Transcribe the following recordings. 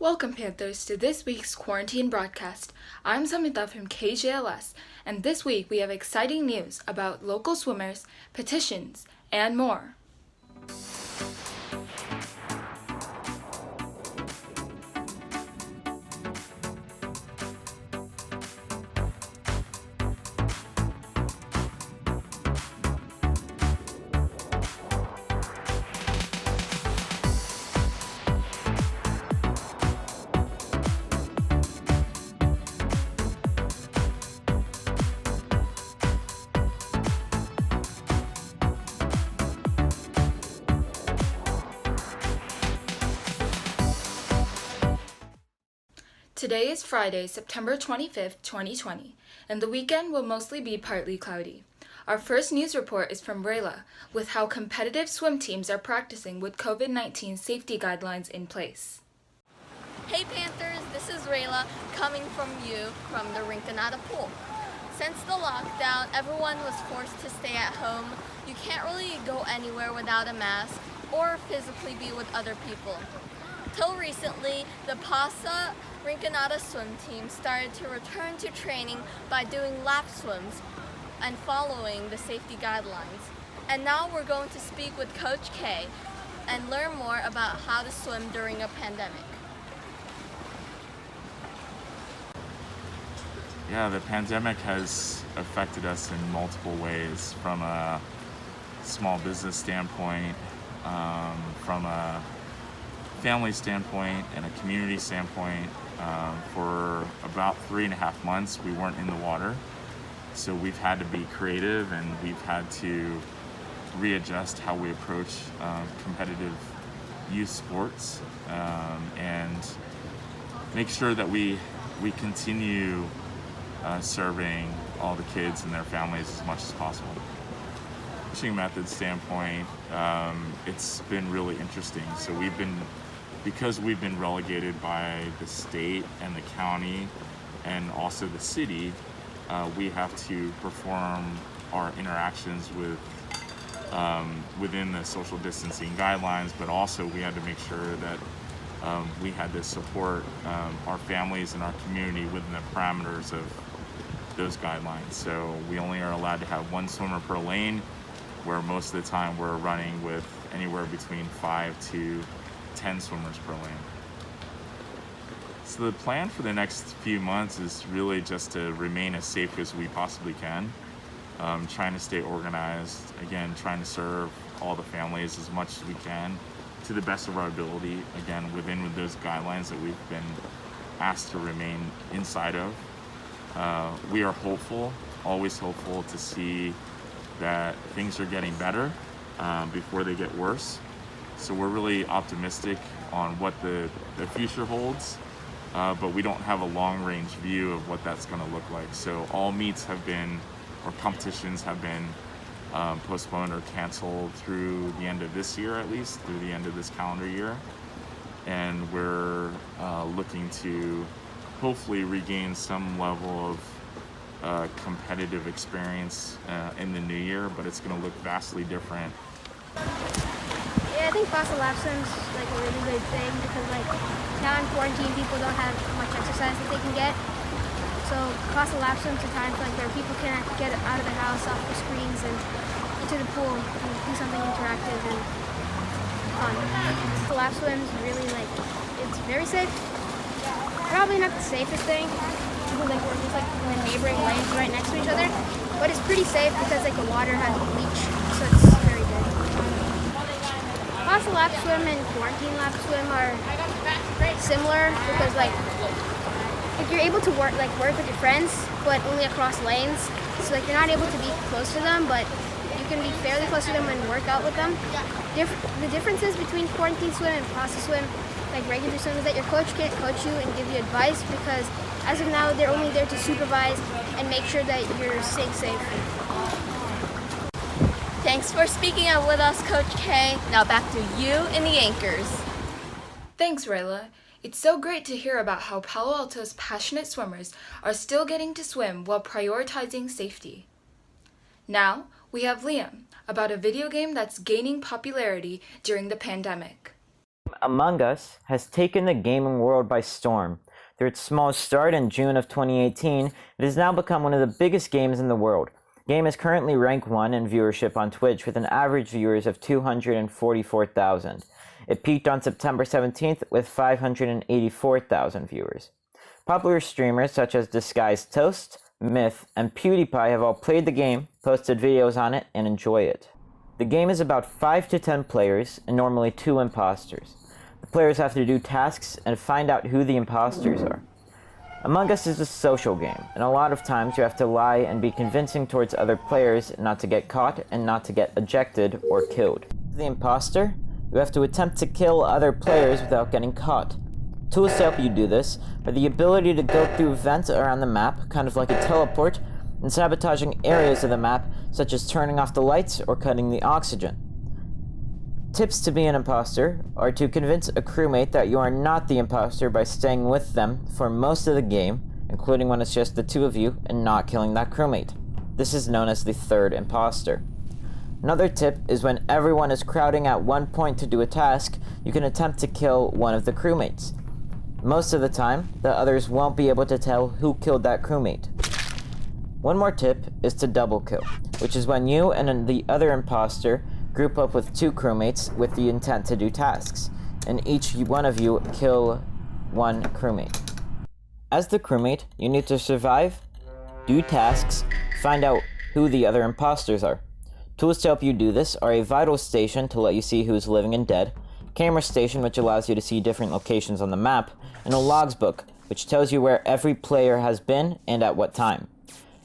Welcome, Panthers, to this week's quarantine broadcast. I'm Samita from KJLS, and this week we have exciting news about local swimmers, petitions, and more. Today is Friday, September 25th, 2020, and the weekend will mostly be partly cloudy. Our first news report is from Rayla, with how competitive swim teams are practicing with COVID-19 safety guidelines in place. Hey Panthers, this is Rayla coming from the Rinconada pool. Since the lockdown, everyone was forced to stay at home. You can't really go anywhere without a mask or physically be with other people. Till recently, the PASA Rinconada swim team started to return to training by doing lap swims and following the safety guidelines. And now we're going to speak with Coach K and learn more about how to swim during a pandemic. Yeah, the pandemic has affected us in multiple ways, from a small business standpoint, from a family standpoint and a community standpoint. For about 3.5 months, we weren't in the water. So we've had to be creative and we've had to readjust how we approach competitive youth sports and make sure that we continue serving all the kids and their families as much as possible. Coaching method standpoint, it's been really interesting. So because we've been relegated by the state and the county and also the city, we have to perform our interactions within the social distancing guidelines, but also we had to make sure that we had to support our families and our community within the parameters of those guidelines. So we only are allowed to have one swimmer per lane, where most of the time we're running with anywhere between 5 to 10 swimmers per lane. So the plan for the next few months is really just to remain as safe as we possibly can, trying to stay organized, again, trying to serve all the families as much as we can to the best of our ability, again, within those guidelines that we've been asked to remain inside of. We are hopeful, always hopeful, to see that things are getting better before they get worse. So we're really optimistic on what the future holds, but we don't have a long-range view of what that's going to look like. So all meets have been, or competitions have been postponed or canceled through the end of this year, at least, through the end of this calendar year. And we're looking to hopefully regain some level of competitive experience in the new year, but it's going to look vastly different. Yeah, I think fossil lap swims is like a really good thing because now in quarantine people don't have much exercise that they can get. So fossil lap swims are times where people can get out of the house, off the screens, and into the pool and do something interactive and fun. The lap swims really it's very safe. Probably not the safest thing. We're just in neighboring lanes right next to each other, but it's pretty safe because the water has bleach, so it's very good. Fossil lap swim and quarantine lap swim are similar because you're able to work with your friends, but only across lanes. So you're not able to be close to them, but you can be fairly close to them and work out with them. The differences between quarantine swim and fossil swim, regular swim, is that your coach can't coach you and give you advice because as of now they're only there to supervise and make sure that you're staying safe. Thanks for speaking out with us, Coach K. Now back to you and the anchors. Thanks, Rayla. It's so great to hear about how Palo Alto's passionate swimmers are still getting to swim while prioritizing safety. Now, we have Liam about a video game that's gaining popularity during the pandemic. Among Us has taken the gaming world by storm. Through its small start in June of 2018, it has now become one of the biggest games in the world. The game is currently ranked 1 in viewership on Twitch with an average viewers of 244,000. It peaked on September 17th with 584,000 viewers. Popular streamers such as Disguised Toast, Myth, and PewDiePie have all played the game, posted videos on it, and enjoy it. The game is about 5 to 10 players and normally 2 imposters. The players have to do tasks and find out who the imposters are. Among Us is a social game, and a lot of times you have to lie and be convincing towards other players not to get caught and not to get ejected or killed. The imposter, you have to attempt to kill other players without getting caught. Tools to help you do this are the ability to go through vents around the map, kind of like a teleport, and sabotaging areas of the map, such as turning off the lights or cutting the oxygen. Tips to be an imposter are to convince a crewmate that you are not the imposter by staying with them for most of the game, including when it's just the two of you, and not killing that crewmate. This is known as the third imposter. Another tip is when everyone is crowding at one point to do a task, you can attempt to kill one of the crewmates. Most of the time, the others won't be able to tell who killed that crewmate. One more tip is to double kill, which is when you and the other imposter group up with 2 crewmates with the intent to do tasks, and each one of you kill one crewmate. As the crewmate, you need to survive, do tasks, find out who the other imposters are. Tools to help you do this are a vital station to let you see who's living and dead, camera station which allows you to see different locations on the map, and a logs book which tells you where every player has been and at what time.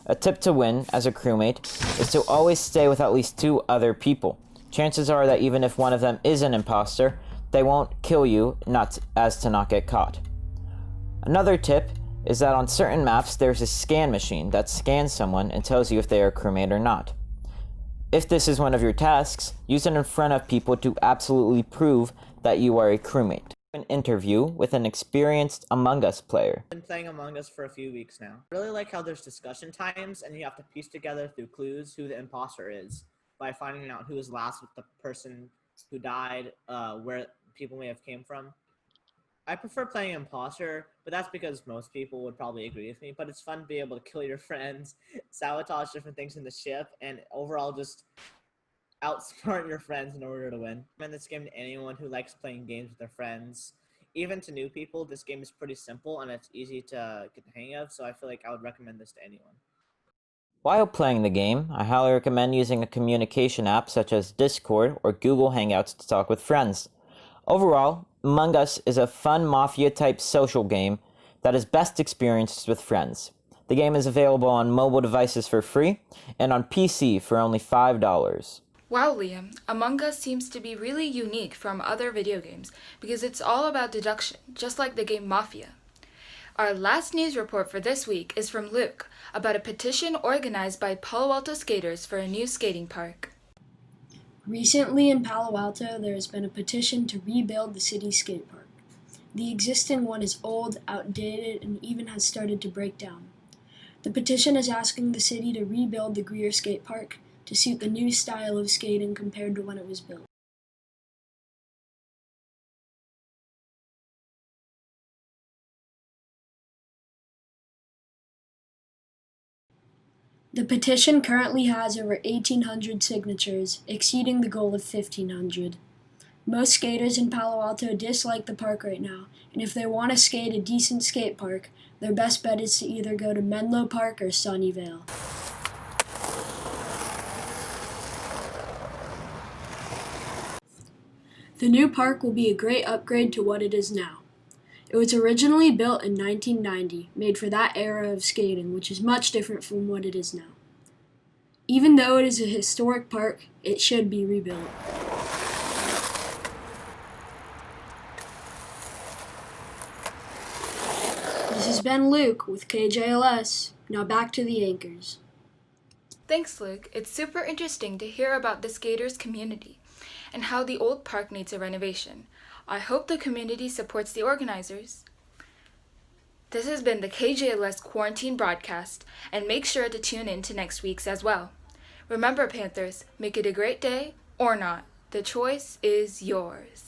A tip to win as a crewmate is to always stay with at least 2 other people. Chances are that even if one of them is an imposter, they won't kill you as to not get caught. Another tip is that on certain maps there's a scan machine that scans someone and tells you if they are a crewmate or not. If this is one of your tasks, use it in front of people to absolutely prove that you are a crewmate. An interview with an experienced Among Us player. I've been playing Among Us for a few weeks now. I really like how there's discussion times and you have to piece together through clues who the imposter is by finding out who was last with the person who died, where people may have came from. I prefer playing imposter, but that's because most people would probably agree with me, but it's fun to be able to kill your friends, sabotage different things in the ship, and overall just outsmart your friends in order to win. I recommend this game to anyone who likes playing games with their friends. Even to new people, this game is pretty simple and it's easy to get the hang of, so I feel like I would recommend this to anyone. While playing the game, I highly recommend using a communication app such as Discord or Google Hangouts to talk with friends. Overall, Among Us is a fun mafia-type social game that is best experienced with friends. The game is available on mobile devices for free and on PC for only $5. Wow, Liam, Among Us seems to be really unique from other video games because it's all about deduction, just like the game Mafia. Our last news report for this week is from Luke about a petition organized by Palo Alto skaters for a new skating park. Recently in Palo Alto, there has been a petition to rebuild the city's skate park. The existing one is old, outdated, and even has started to break down. The petition is asking the city to rebuild the Greer skate park to suit the new style of skating compared to when it was built. The petition currently has over 1,800 signatures, exceeding the goal of 1,500. Most skaters in Palo Alto dislike the park right now, and if they want to skate a decent skate park, their best bet is to either go to Menlo Park or Sunnyvale. The new park will be a great upgrade to what it is now. It was originally built in 1990, made for that era of skating, which is much different from what it is now. Even though it is a historic park, it should be rebuilt. This has been Luke with KJLS. Now back to the anchors. Thanks, Luke. It's super interesting to hear about the skaters community and how the old park needs a renovation. I hope the community supports the organizers. This has been the KJLS Quarantine Broadcast, and make sure to tune in to next week's as well. Remember, Panthers, make it a great day or not. The choice is yours.